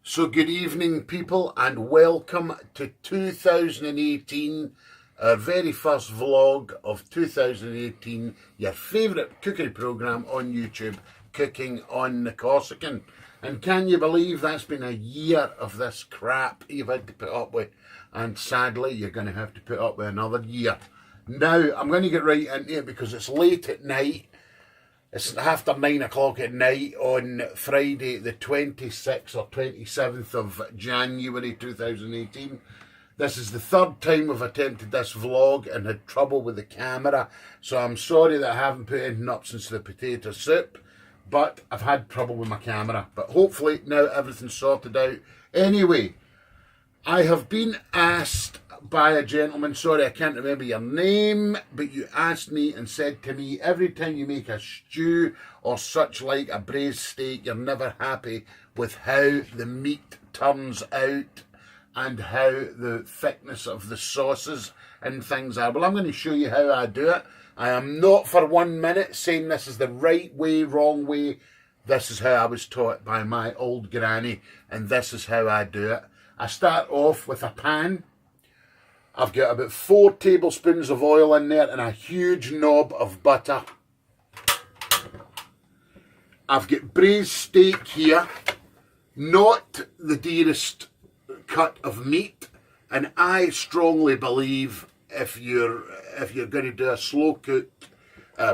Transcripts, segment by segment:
So good evening people, and welcome to 2018, our very first vlog of 2018, your favourite cookery programme on YouTube, Cooking on the Corsican. And can you believe that's been a year of this crap you've had to put up with, and sadly you're going to have to put up with another year. Now I'm going to get right into it because it's late at night. It's after 9 o'clock at night on Friday the 26th or 27th of January 2018. This is the third time I've attempted this vlog and had trouble with the camera, so I'm sorry that I haven't put anything up since the potato soup, but I've had trouble with my camera. But hopefully now everything's sorted out. Anyway, I have been asked by a gentleman, sorry I can't remember your name, but you asked me and said to me, every time you make a stew or such like a braised steak, you're never happy with how the meat turns out and how the thickness of the sauces and things are. Well, I'm going to show you how I do it. I am not for 1 minute saying this is the right way, wrong way. This is how I was taught by my old granny, and this is how I do it. I start off with a pan. I've got about 4 tablespoons of oil in there and a huge knob of butter. I've got braised steak here, not the dearest cut of meat, and I strongly believe if you're going to do a slow cooked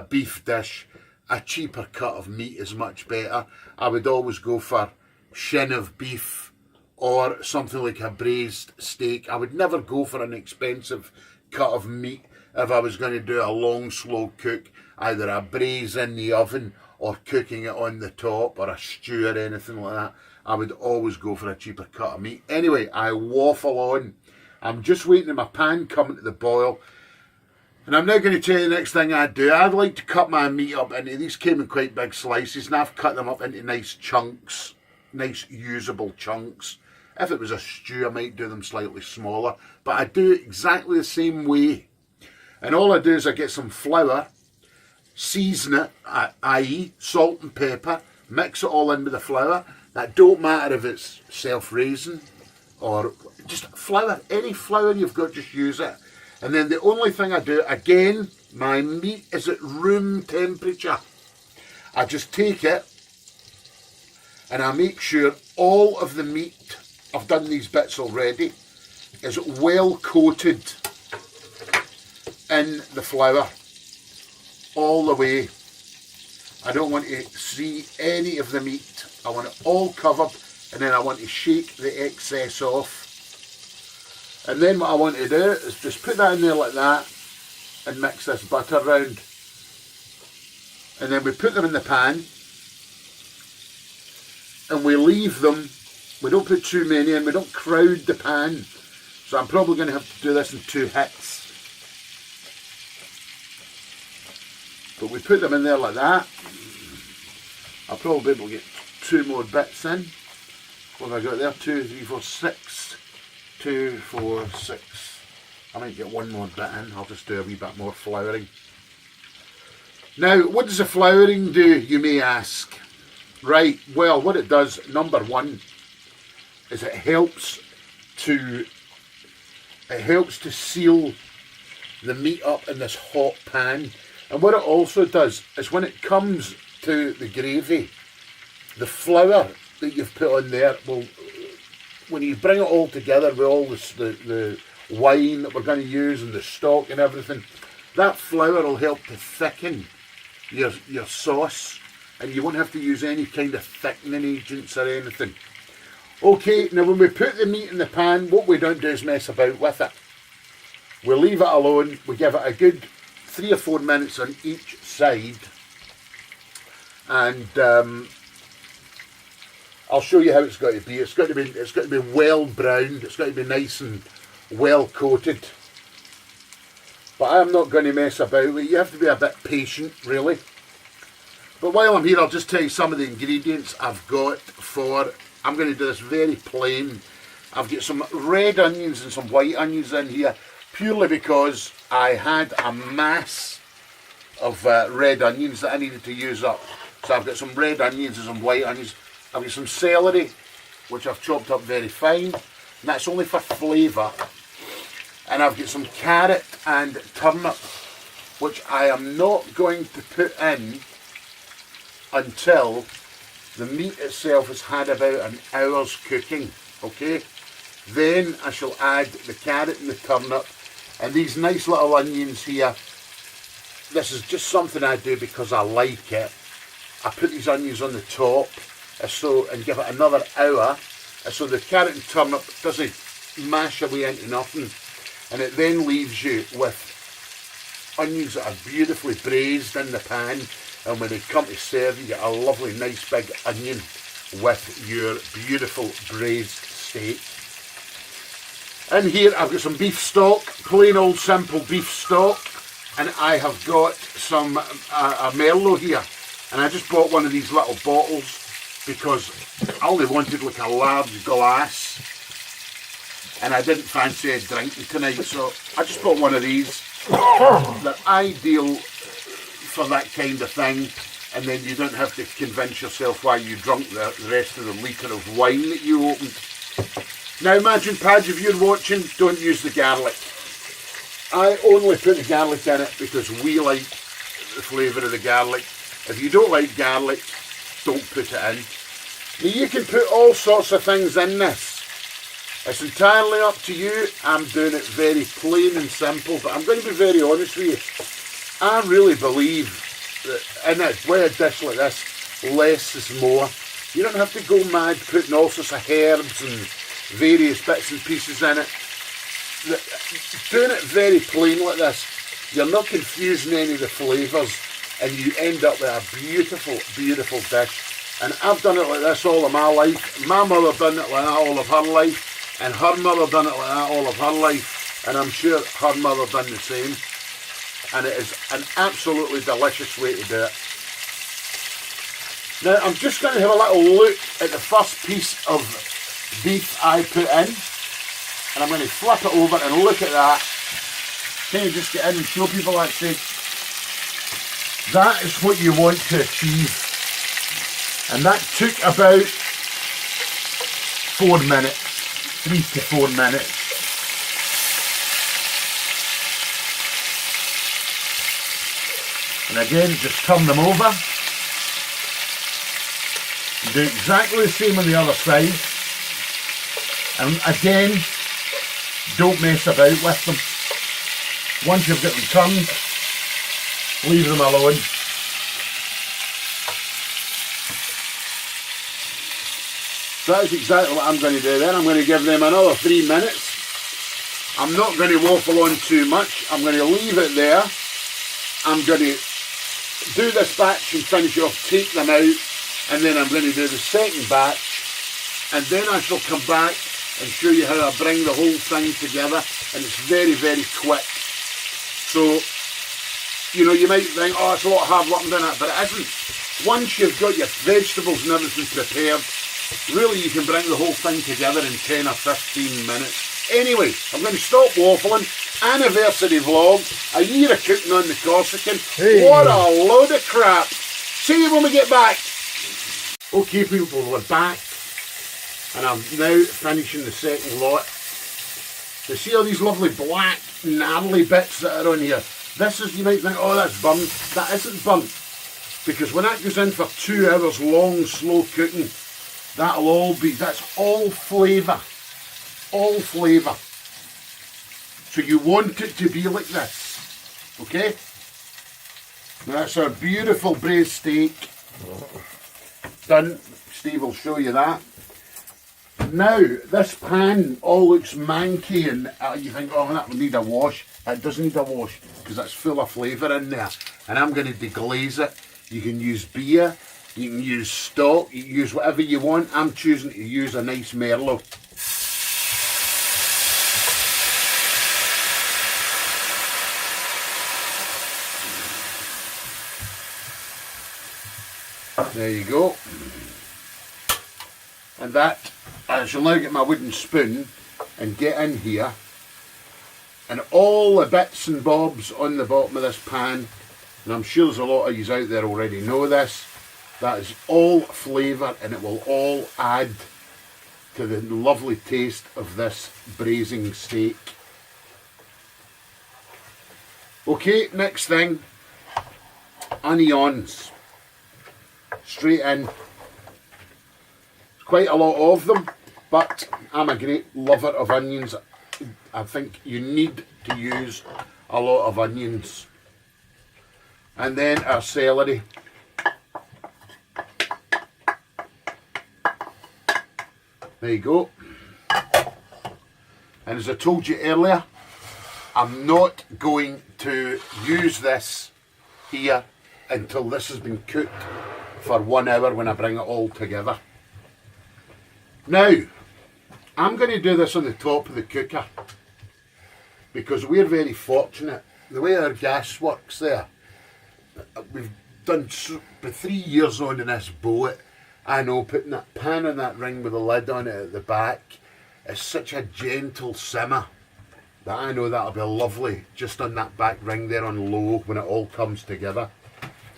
beef dish, a cheaper cut of meat is much better. I would always go for shin of beef or something like a braised steak. I would never go for an expensive cut of meat if I was going to do a long, slow cook, either a braise in the oven or cooking it on the top or a stew or anything like that. I would always go for a cheaper cut of meat. Anyway, I waffle on. I'm just waiting for my pan coming to the boil. And I'm now going to tell you the next thing I do. I'd like to cut my meat up into, these came in quite big slices, and I've cut them up into nice chunks, nice usable chunks. If it was a stew, I might do them slightly smaller, but I do it exactly the same way. And all I do is I get some flour, season it, i.e. salt and pepper, mix it all in with the flour. That don't matter if it's self-raising or just flour. Any flour you've got, just use it. And then the only thing I do, again, my meat is at room temperature. I just take it and I make sure all of the meat, I've done these bits already, is well coated in the flour all the way. I don't want to see any of the meat. I want it all covered, and then I want to shake the excess off. And then what I want to do is just put that in there like that and mix this butter around. And then we put them in the pan and we leave them. We don't put too many in, we don't crowd the pan. So I'm probably going to have to do this in 2 hits. But we put them in there like that. I'll probably be able to get 2 more bits in. What have I got there? 2, 3, 4, 6. 2, 4, 6. I might get 1 more bit in. I'll just do a wee bit more flouring. Now, what does the flouring do, you may ask? Right, well, what it does, number 1, is it helps to seal the meat up in this hot pan. And what it also does is when it comes to the gravy, the flour that you've put on there will, when you bring it all together with all the wine that we're going to use and the stock and everything, that flour will help to thicken your sauce, and you won't have to use any kind of thickening agents or anything. Okay, now when we put the meat in the pan, what we don't do is mess about with it. We leave it alone. We give it a good 3 or 4 minutes on each side, and I'll show you how it's got to be. It's got to be well browned. It's got to be nice and well coated. But I'm not going to mess about with it. You have to be a bit patient, really. But while I'm here, I'll just tell you some of the ingredients I've got for. I'm going to do this very plain. I've got some red onions and some white onions in here, purely because I had a mass of red onions that I needed to use up. So I've got some red onions and some white onions. I've got some celery, which I've chopped up very fine, and that's only for flavour. And I've got some carrot and turnip, which I am not going to put in until the meat itself has had about an hour's cooking, okay? Then I shall add the carrot and the turnip, and these nice little onions here. This is just something I do because I like it. I put these onions on the top and give it another hour so the carrot and turnip doesn't mash away into nothing, and it then leaves you with onions that are beautifully braised in the pan, and when they come to serve you get a lovely nice big onion with your beautiful braised steak. In here I've got some beef stock, plain old simple beef stock, and I have got some a Merlot here, and I just bought one of these little bottles because I only wanted like a large glass and I didn't fancy drinking tonight, so I just bought one of these. They're ideal for that kind of thing, and then you don't have to convince yourself why you drunk the rest of the litre of wine that you opened. Now imagine, Padge, if you're watching, don't use the garlic. I only put the garlic in it because we like the flavour of the garlic. If you don't like garlic, don't put it in. Now you can put all sorts of things in this. It's entirely up to you. I'm doing it very plain and simple, but I'm going to be very honest with you. I really believe that in a dish like this, less is more. You don't have to go mad putting all sorts of herbs and various bits and pieces in it. Doing it very plain like this, you're not confusing any of the flavours, and you end up with a beautiful, beautiful dish. And I've done it like this all of my life. My mother done it like that all of her life, and her mother done it like that all of her life, and I'm sure her mother done the same. And it is an absolutely delicious way to do it. Now I'm just going to have a little look at the first piece of beef I put in, and I'm going to flip it over and look at that. Can you just get in and show people actually? That is what you want to achieve, and that took about 4 minutes, 3 to 4 minutes. And again, just turn them over. Do exactly the same on the other side. And again, don't mess about with them. Once you've got them turned, leave them alone. So that's exactly what I'm going to do then. I'm going to give them another 3 minutes. I'm not going to waffle on too much. I'm going to leave it there. I'm going to do this batch and finish off, take them out, and then I'm going to do the second batch, and then I shall come back and show you how I bring the whole thing together, and it's very, very quick. So, you know, you might think, oh, it's a lot of hard work doing that, but it isn't. Once you've got your vegetables and everything prepared, really you can bring the whole thing together in 10 or 15 minutes. Anyway, I'm going to stop waffling. Anniversary vlog, a year of cooking on the Corsican. Hey. What a load of crap. See you when we get back. Okay people, we're back, and I'm now finishing the second lot. You see all these lovely black gnarly bits that are on here? This is, you might think, oh that's burnt. That isn't burnt, because when that goes in for 2 hours long slow cooking, that'll all be, that's all flavour. All flavour. So you want it to be like this, okay? Now that's our beautiful braised steak. Done. Steve will show you that. Now, this pan all looks manky, and you think, oh, that would need a wash. It doesn't need a wash, because it's full of flavour in there. And I'm going to deglaze it. You can use beer, you can use stock, you can use whatever you want. I'm choosing to use a nice Merlot. There you go. And that, I shall now get my wooden spoon and get in here, and all the bits and bobs on the bottom of this pan, and I'm sure there's a lot of you out there already know this, that is all flavour, and it will all add to the lovely taste of this braising steak. Okay, next thing, onions. Straight in. Quite a lot of them, but I'm a great lover of onions. I think you need to use a lot of onions. And then our celery. There you go. And as I told you earlier, I'm not going to use this here until this has been cooked for 1 hour when I bring it all together. Now, I'm going to do this on the top of the cooker because we're very fortunate. The way our gas works there, we've done 3 years on in this boat. I know, putting that pan on that ring with a lid on it at the back is such a gentle simmer that I know that'll be lovely just on that back ring there on low when it all comes together.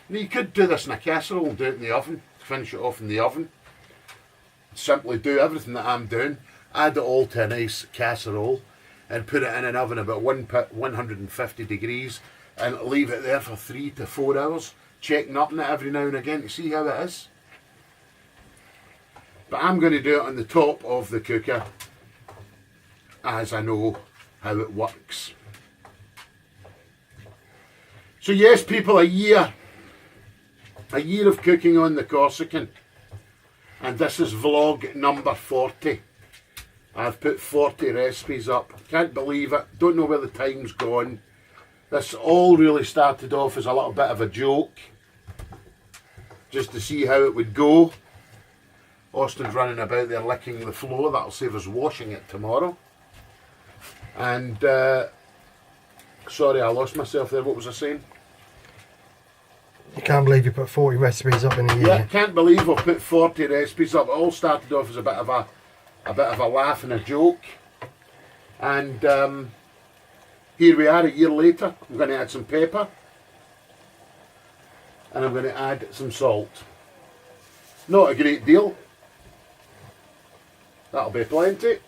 Now you could do this in a casserole and do it in the oven, finish it off in the oven. Simply do everything that I'm doing, add it all to a nice casserole and put it in an oven about 150 degrees and leave it there for 3 to 4 hours, checking up on it every now and again to see how it is. But I'm going to do it on the top of the cooker as I know how it works. So yes, people, a year of cooking on the Corsican, and this is vlog number 40. I've put 40 recipes up. Can't believe it. Don't know where the time's gone. This all really started off as a little bit of a joke, just to see how it would go. Austin's running about there licking the floor. That'll save us washing it tomorrow. And sorry, I lost myself there. What was I saying? You can't believe you put 40 recipes up in a year. Yeah, can't believe we've put 40 recipes up. It all started off as a bit of a laugh and a joke. And here we are a year later. I'm going to add some pepper. And I'm going to add some salt. Not a great deal. That'll be plenty.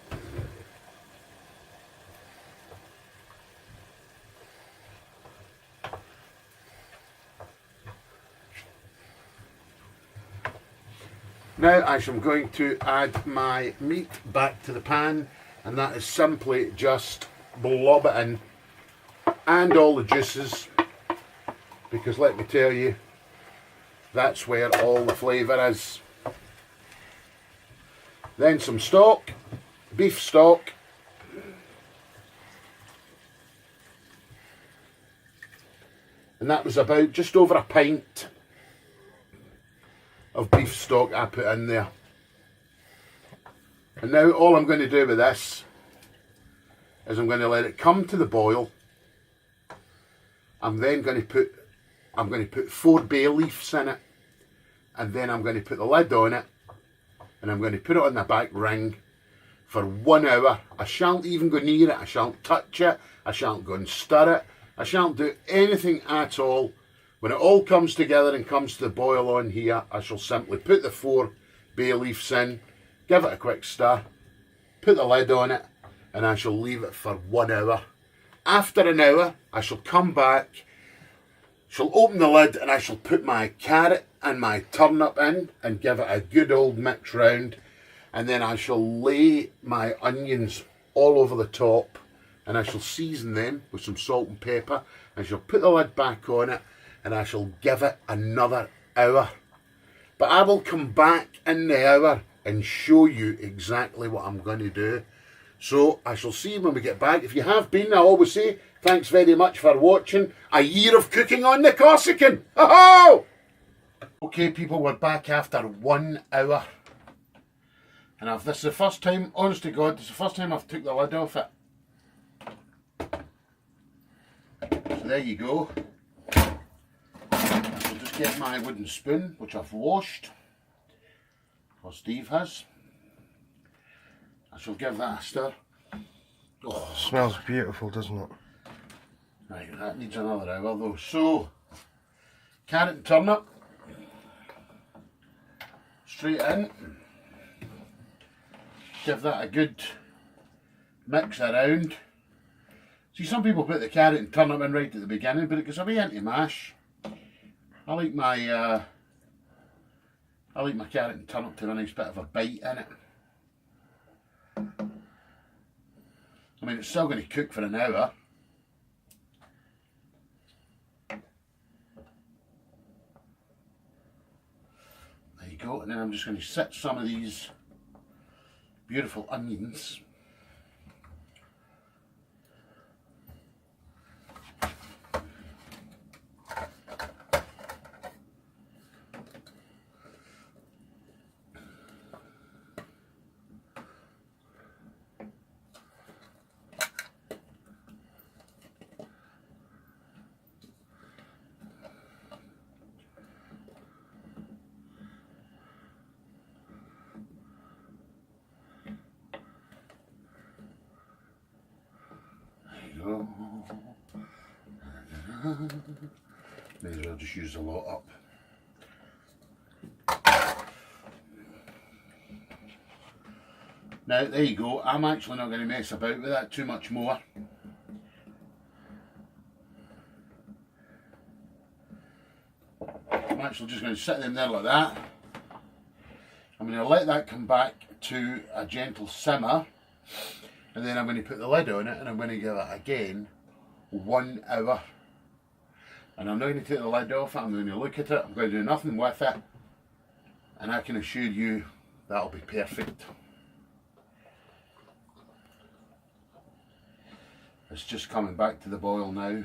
Now I am going to add my meat back to the pan, and that is simply just blob it in and all the juices, because let me tell you, that's where all the flavour is. Then some stock, beef stock. And that was about just over a pint of beef stock I put in there. And now all I'm going to do with this is I'm going to let it come to the boil. I'm then going to put 4 bay leaves in it, and then I'm going to put the lid on it, and I'm going to put it on the back ring for 1 hour. I shan't even go near it. I shan't touch it. I shan't go and stir it. I shan't do anything at all. When it all comes together and comes to the boil on here, I shall simply put the 4 bay leaves in, give it a quick stir, put the lid on it, and I shall leave it for 1 hour. After an hour, I shall come back, shall open the lid, and I shall put my carrot and my turnip in and give it a good old mix round, and then I shall lay my onions all over the top, and I shall season them with some salt and pepper. I shall put the lid back on it, and I shall give it another hour. But I will come back in the hour and show you exactly what I'm going to do. So I shall see you when we get back. If you have been, I always say thanks very much for watching a year of cooking on the Corsican. Ho-ho! Okay people, we're back after 1 hour. And this is the first time, honest to God, this is the first time I've took the lid off it. So there you go. I'll just get my wooden spoon, which I've washed, or Steve has. I shall give that a stir. Oh, smells beautiful, doesn't it? Right, that needs another hour though. So, carrot and turnip, straight in. Give that a good mix around. See, some people put the carrot and turnip in right at the beginning, but it goes away into mash. I like my carrot and turnip to have a nice bit of a bite in it. I mean, it's still going to cook for an hour. There you go, and then I'm just going to set some of these beautiful onions. May as well just use a lot up. Now there you go, I'm actually not going to mess about with that too much more. I'm actually just going to sit them there like that. I'm going to let that come back to a gentle simmer, and then I'm going to put the lid on it and I'm going to give it again 1 hour. And I'm not going to take the lid off it, I'm going to look at it, I'm going to do nothing with it, and I can assure you that'll be perfect. It's just coming back to the boil now.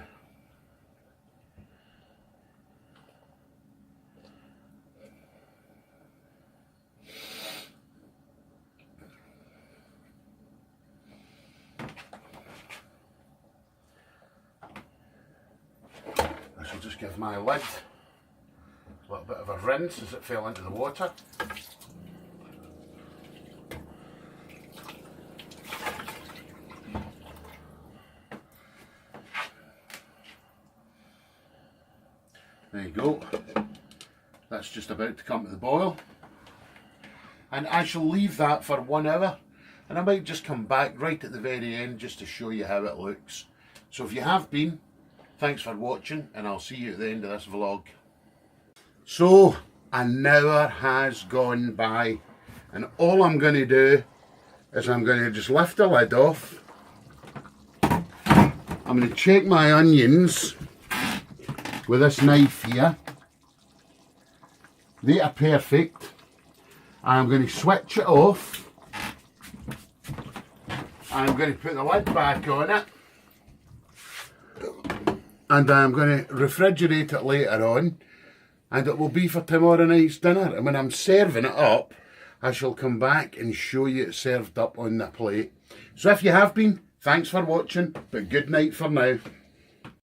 I shall just give my lid a little bit of a rinse as it fell into the water. There you go. That's just about to come to the boil. And I shall leave that for 1 hour. And I might just come back right at the very end just to show you how it looks. So if you have been, thanks for watching, and I'll see you at the end of this vlog. So, an hour has gone by, and all I'm going to do is I'm going to just lift the lid off. I'm going to check my onions with this knife here. They are perfect. I'm going to switch it off. I'm going to put the lid back on it. And I'm going to refrigerate it later on, and it will be for tomorrow night's dinner. And when I'm serving it up, I shall come back and show you it served up on the plate. So if you have been, thanks for watching, but good night for now.